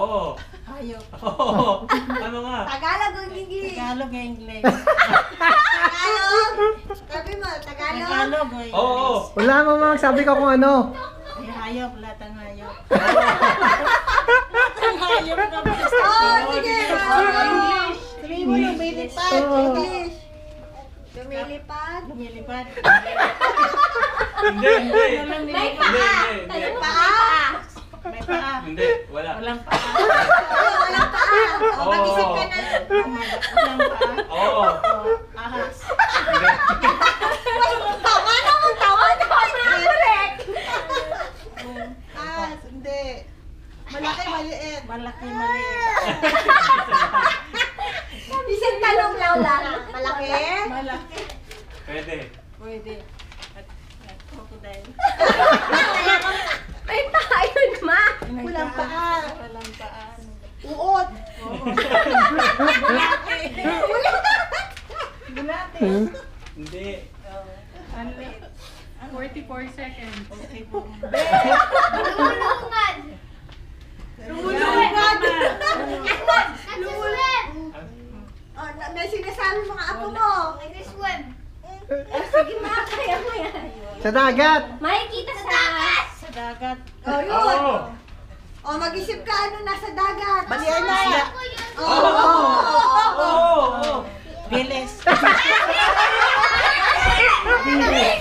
Oo. Hayop. Oo. Ano nga? Tagalog o English? Tagalog o English? Tagalog? Sabi mo, Tagalog? Tagalog o English? Oo. Wala mo sabi ko kung ano. Ay, hayop, lahat ng hayop. Oo. Ang hayop na basta. Oh, sige. English. Sabihin mo, lumilipad. English. Lumilipad. Lumilipad. Hindi, hindi. Walang Hindi, nilipad. hindi, hindi. Paa? May paa. Hindi, wala. Walang paa. Walang paa. O, mag-isip ka na. Walang paa. Oo. Ahas. Hindi. Tawa naman, tawa naman. Correct. Ah, hindi. Malaki, maliit. Malaki, maliit. Isang tanong lang. Malaki? Malaki. Pwede. Pwede. At crocodile. May tayo naman. Walang paa. Walang paa. Uod. Bulate. Hindi. Ang liit. 44 seconds. Okay po. Lumulungan. Lumulungan. Nagsuswim. Oh, may sinasabi mga apo mo. Nagsuswim. Sige ma, kaya mo yan. Sa dagat. Makikita sa dagat. Sa dagat. Oh, yun. Oo. Oh, mag-isip ka ano nasa dagat. Balian na. Ako yun. Oo. Oo. Bilis. Bilis.